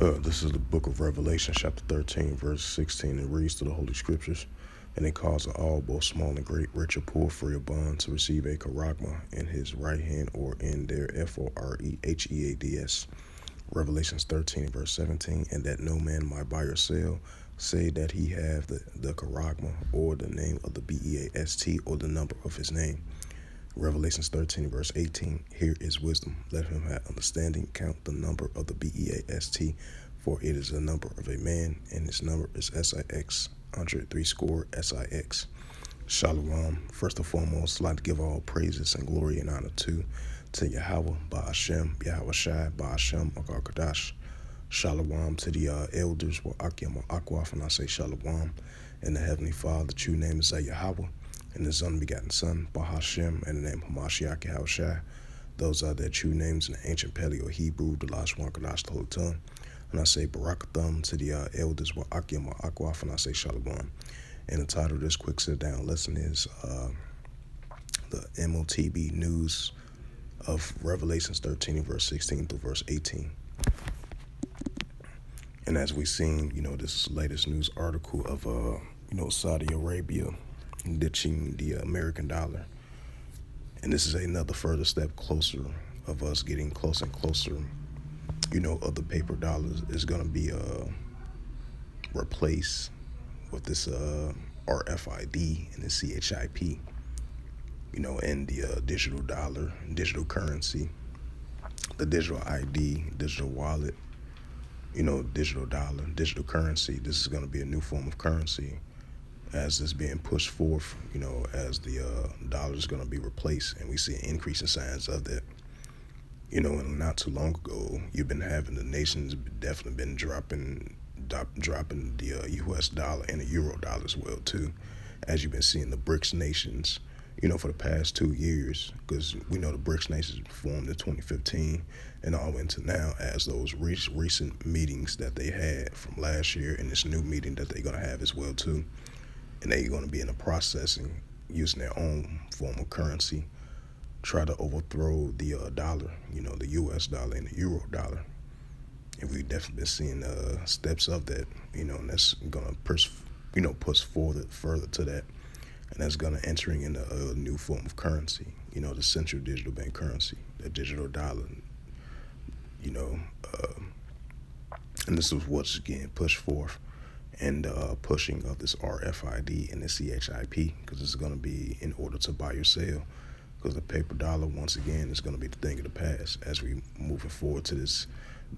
This is the book of Revelation, chapter 13, verse 16. It reads to the Holy Scriptures, and it causes all, both small and great, rich or poor, free or bond, to receive a charagma in his right hand or in their Foreheads. Revelations 13, verse 17, and that no man might buy or sell, say that he have the charagma, or the name of the Beast, or the number of his name. Revelations 13, verse 18, here is wisdom. Let him have understanding. Count the number of the Beast, for it is the number of a man, and his number is SIX, 103 score SIX. Shalom. First and foremost, I'd like to give all praises and glory and honor to Yahweh, Ba'ashem, Yahweh Shai, Ba'ashem, Akar Kadash. Shalom to the elders, Wa'akim, Wa'akwaf, and I say Shalom. And the Heavenly Father, the true name is Yahweh, and His unbegotten Son, Bahashem, and the name Hamashiach Yahweh Shai. Those are their true names in the ancient Paleo Hebrew, the Lashwan Kadash, the Holy Tongue. And I say Barakatham to the elders, Wa'akim, Wa'akwaf, and I say Shalom. And the title of this quick sit-down lesson is the M.O.T.B news of Revelations 13, verse 16 through verse 18. And as we've seen, this latest news article of, Saudi Arabia ditching the American dollar. And this is another further step closer of us getting closer and closer, of the paper dollars is going to be replaced with this RFID and the CHIP, and the digital dollar, digital currency, the digital ID, digital wallet, digital dollar, digital currency. This is going to be a new form of currency as it's being pushed forth, as the dollar is going to be replaced. And we see an increase in signs of that. And not too long ago, you've been having the nations definitely been dropping the U.S. dollar and the euro dollar as well, too, as you've been seeing the BRICS nations, for the past 2 years, because we know the BRICS nations formed in 2015 and all into now as those recent meetings that they had from last year and this new meeting that they're going to have as well, too. And they're going to be in the processing using their own form of currency, try to overthrow the dollar, the U.S. dollar and the euro dollar. And we've definitely been seeing steps of that, and that's going to push further to that. And that's going to entering in a new form of currency, the central digital bank currency, the digital dollar, and this is what's getting pushed forth, and pushing of this RFID and the CHIP, because it's going to be in order to buy or sell, because the paper dollar, once again, is going to be the thing of the past as we moving forward to this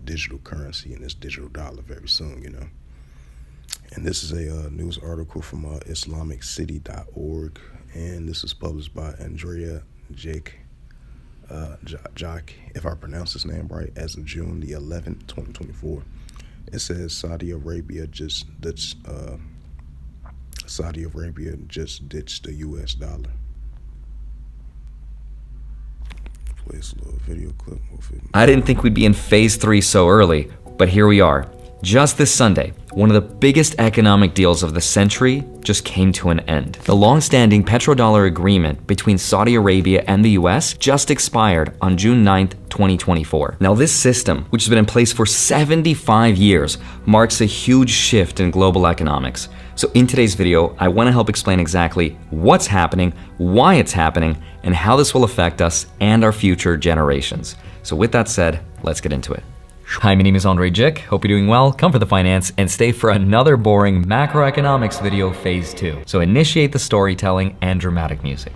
digital currency and this digital dollar very soon, And this is a news article from IslamicCity.org, and this is published by Andrea Jake, if I pronounce his name right, as of June the 11th, 2024. It says Saudi Arabia just ditched the U.S. dollar. Play this little video clip. I didn't think we'd be in phase 3 so early, but here we are. Just this Sunday, one of the biggest economic deals of the century just came to an end. The long-standing petrodollar agreement between Saudi Arabia and the US just expired on June 9th, 2024. Now this system, which has been in place for 75 years, marks a huge shift in global economics. So in today's video, I want to help explain exactly what's happening, why it's happening, and how this will affect us and our future generations. So with that said, let's get into it. Hi, my name is Andre Jick. Hope you're doing well. Come for the finance and stay for another boring macroeconomics video, phase 2. So initiate the storytelling and dramatic music.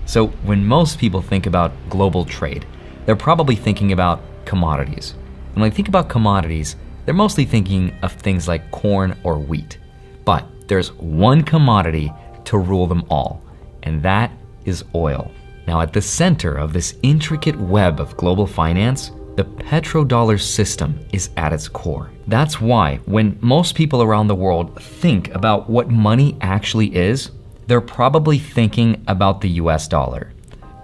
So when most people think about global trade, they're probably thinking about commodities. And when they think about commodities, they're mostly thinking of things like corn or wheat. But there's one commodity to rule them all, and that is oil. Now at the center of this intricate web of global finance, the petrodollar system is at its core. That's why when most people around the world think about what money actually is, they're probably thinking about the US dollar.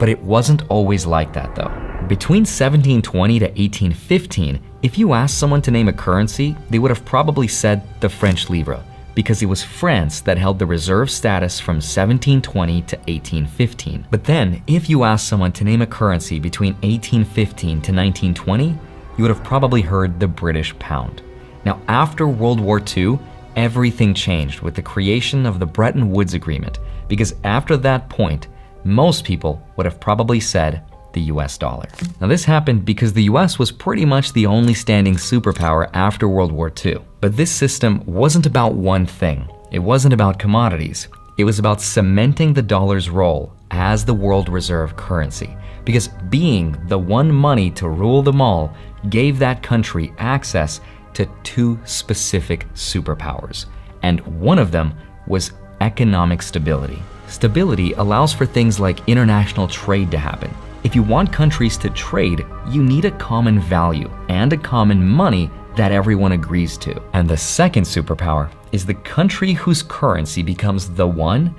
But it wasn't always like that though. Between 1720 to 1815, if you asked someone to name a currency, they would have probably said the French livre, because it was France that held the reserve status from 1720 to 1815. But then, if you asked someone to name a currency between 1815 to 1920, you would have probably heard the British pound. Now, after World War II, everything changed with the creation of the Bretton Woods Agreement, because after that point, most people would have probably said the US dollar. Now, this happened because the US was pretty much the only standing superpower after World War II. But this system wasn't about one thing. It wasn't about commodities. It was about cementing the dollar's role as the world reserve currency, because being the one money to rule them all gave that country access to two specific superpowers, and one of them was economic stability. Stability allows for things like international trade to happen. If you want countries to trade, you need a common value and a common money that everyone agrees to. And the second superpower is the country whose currency becomes the one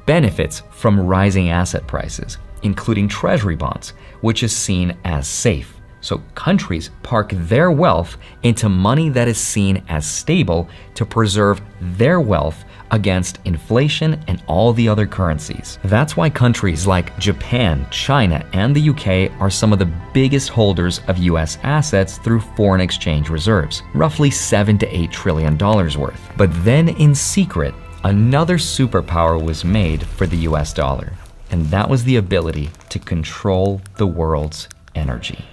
benefits from rising asset prices, including treasury bonds, which is seen as safe. So countries park their wealth into money that is seen as stable to preserve their wealth against inflation and all the other currencies. That's why countries like Japan, China, and the UK are some of the biggest holders of US assets through foreign exchange reserves, roughly $7 to $8 trillion worth. But then in secret, another superpower was made for the US dollar, and that was the ability to control the world's energy.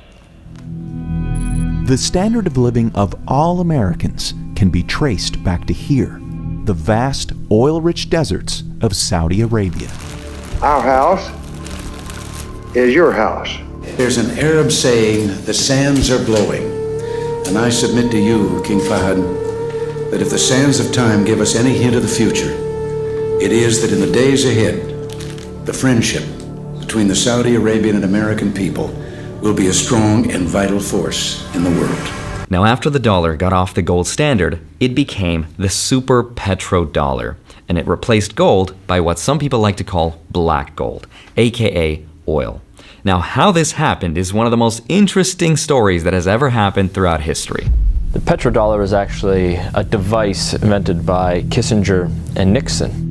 The standard of living of all Americans can be traced back to here, the vast oil-rich deserts of Saudi Arabia. Our house is your house. There's an Arab saying, the sands are blowing. And I submit to you, King Fahd, that if the sands of time give us any hint of the future, it is that in the days ahead, the friendship between the Saudi Arabian and American people will be a strong and vital force in the world. Now, after the dollar got off the gold standard, it became the super petrodollar, and it replaced gold by what some people like to call black gold, aka oil. Now, how this happened is one of the most interesting stories that has ever happened throughout history. The petrodollar is actually a device invented by Kissinger and Nixon.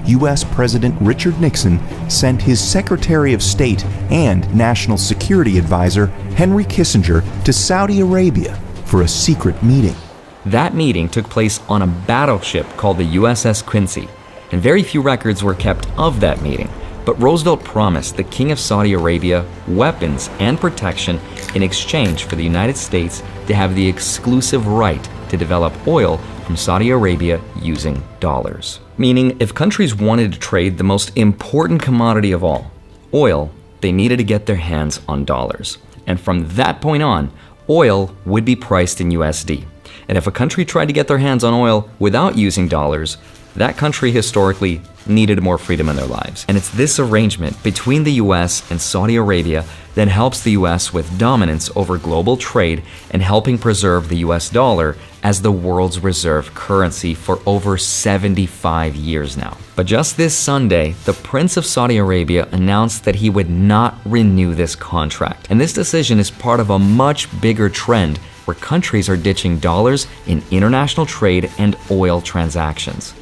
U.S. President Richard Nixon sent his Secretary of State and National Security Advisor Henry Kissinger to Saudi Arabia for a secret meeting. That meeting took place on a battleship called the USS Quincy, and very few records were kept of that meeting. But Roosevelt promised the King of Saudi Arabia weapons and protection in exchange for the United States to have the exclusive right to develop oil from Saudi Arabia using dollars. Meaning, if countries wanted to trade the most important commodity of all, oil, they needed to get their hands on dollars. And from that point on, oil would be priced in USD. And if a country tried to get their hands on oil without using dollars, that country historically needed more freedom in their lives. And it's this arrangement between the US and Saudi Arabia that helps the US with dominance over global trade and helping preserve the US dollar as the world's reserve currency for over 75 years now. But just this Sunday, the Prince of Saudi Arabia announced that he would not renew this contract. And this decision is part of a much bigger trend where countries are ditching dollars in international trade and oil transactions.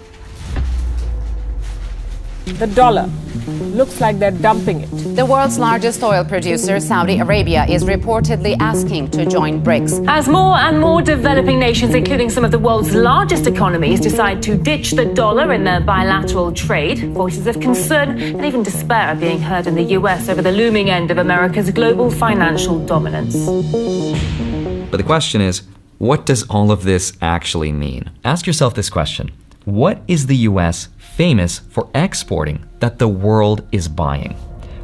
The dollar. Looks like they're dumping it. The world's largest oil producer, Saudi Arabia, is reportedly asking to join BRICS. As more and more developing nations, including some of the world's largest economies, decide to ditch the dollar in their bilateral trade, voices of concern and even despair are being heard in the US over the looming end of America's global financial dominance. But the question is, what does all of this actually mean? Ask yourself this question. What is the US famous for exporting that the world is buying?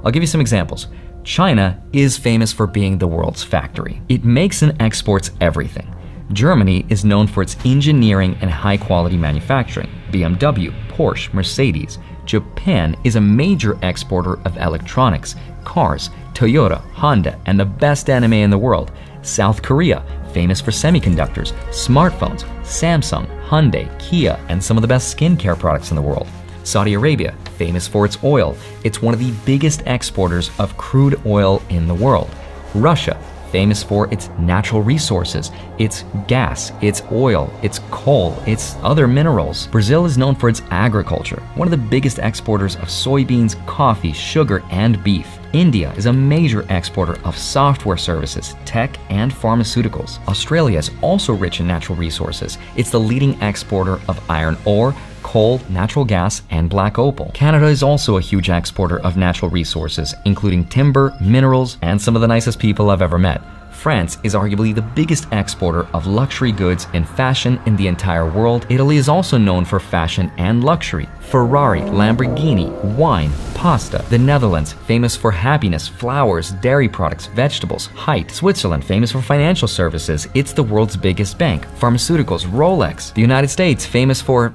I'll give you some examples. China is famous for being the world's factory. It makes and exports everything. Germany is known for its engineering and high-quality manufacturing. BMW, Porsche, Mercedes. Japan is a major exporter of electronics, cars, Toyota, Honda, and the best anime in the world. South Korea, famous for semiconductors, smartphones, Samsung, Hyundai, Kia, and some of the best skincare products in the world. Saudi Arabia, famous for its oil. It's one of the biggest exporters of crude oil in the world. Russia, famous for its natural resources, its gas, its oil, its coal, its other minerals. Brazil is known for its agriculture, one of the biggest exporters of soybeans, coffee, sugar, and beef. India is a major exporter of software services, tech, and pharmaceuticals. Australia is also rich in natural resources. It's the leading exporter of iron ore, coal, natural gas, and black opal. Canada is also a huge exporter of natural resources, including timber, minerals, and some of the nicest people I've ever met. France is arguably the biggest exporter of luxury goods and fashion in the entire world. Italy is also known for fashion and luxury. Ferrari, Lamborghini, wine, pasta. The Netherlands, famous for happiness, flowers, dairy products, vegetables, height. Switzerland, famous for financial services. It's the world's biggest bank. Pharmaceuticals, Rolex. The United States, famous for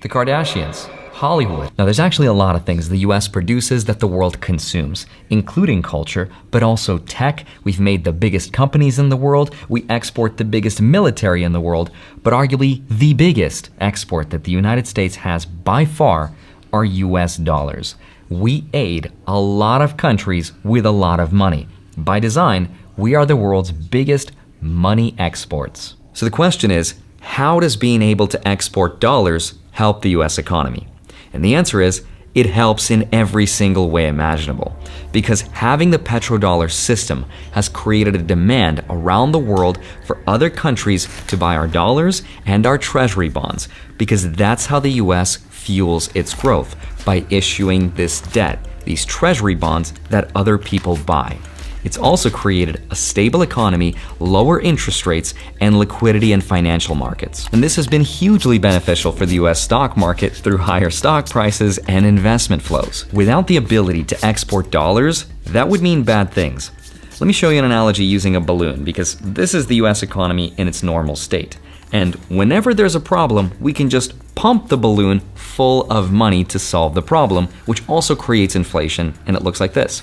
the Kardashians. Hollywood. Now, there's actually a lot of things the US produces that the world consumes, including culture, but also tech. We've made the biggest companies in the world. We export the biggest military in the world, but arguably the biggest export that the United States has by far are US dollars. We aid a lot of countries with a lot of money. By design, we are the world's biggest money exports. So the question is, how does being able to export dollars help the US economy? And the answer is, it helps in every single way imaginable. Because having the petrodollar system has created a demand around the world for other countries to buy our dollars and our treasury bonds, because that's how the US fuels its growth, by issuing this debt, these treasury bonds that other people buy. It's also created a stable economy, lower interest rates, and liquidity in financial markets. And this has been hugely beneficial for the US stock market through higher stock prices and investment flows. Without the ability to export dollars, that would mean bad things. Let me show you an analogy using a balloon, because this is the US economy in its normal state. And whenever there's a problem, we can just pump the balloon full of money to solve the problem, which also creates inflation, and it looks like this.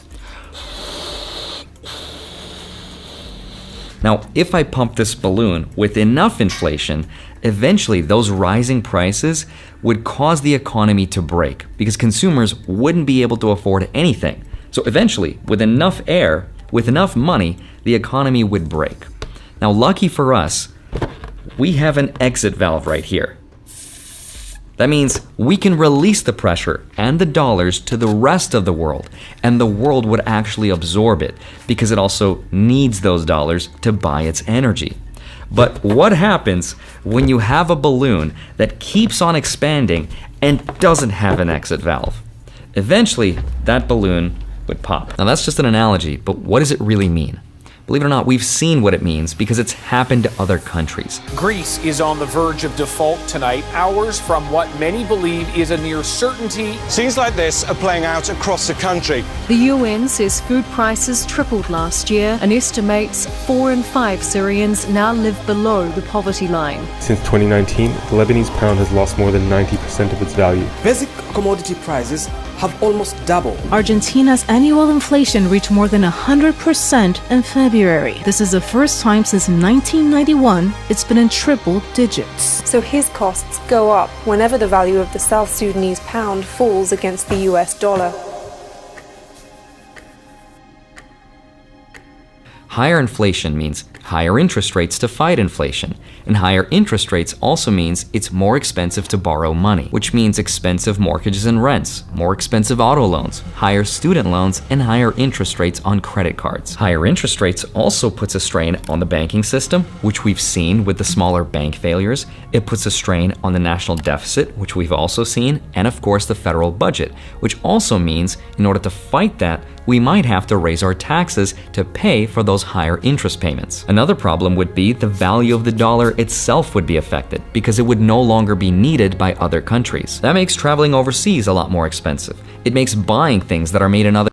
Now, if I pump this balloon with enough inflation, eventually those rising prices would cause the economy to break, because consumers wouldn't be able to afford anything. So eventually, with enough air, with enough money, the economy would break. Now, lucky for us, we have an exit valve right here. That means we can release the pressure and the dollars to the rest of the world, and the world would actually absorb it, because it also needs those dollars to buy its energy. But what happens when you have a balloon that keeps on expanding and doesn't have an exit valve? Eventually, that balloon would pop. Now, that's just an analogy, but what does it really mean? Believe it or not, we've seen what it means because it's happened to other countries. Greece is on the verge of default tonight, hours from what many believe is a near certainty. Scenes like this are playing out across the country. The UN says food prices tripled last year and estimates 4 in 5 Syrians now live below the poverty line. Since 2019, the Lebanese pound has lost more than 90% of its value. Basic commodity prices have almost doubled. Argentina's annual inflation reached more than 100% in February. This is the first time since 1991 it's been in triple digits. So his costs go up whenever the value of the South Sudanese pound falls against the US dollar. Higher inflation means higher interest rates to fight inflation, and higher interest rates also means it's more expensive to borrow money, which means expensive mortgages and rents, more expensive auto loans, higher student loans, and higher interest rates on credit cards. Higher interest rates also puts a strain on the banking system, which we've seen with the smaller bank failures. It puts a strain on the national deficit, which we've also seen, and of course the federal budget, which also means in order to fight that, we might have to raise our taxes to pay for those higher interest payments. Another problem would be the value of the dollar itself would be affected, because it would no longer be needed by other countries. That makes traveling overseas a lot more expensive. It makes buying things that are made in other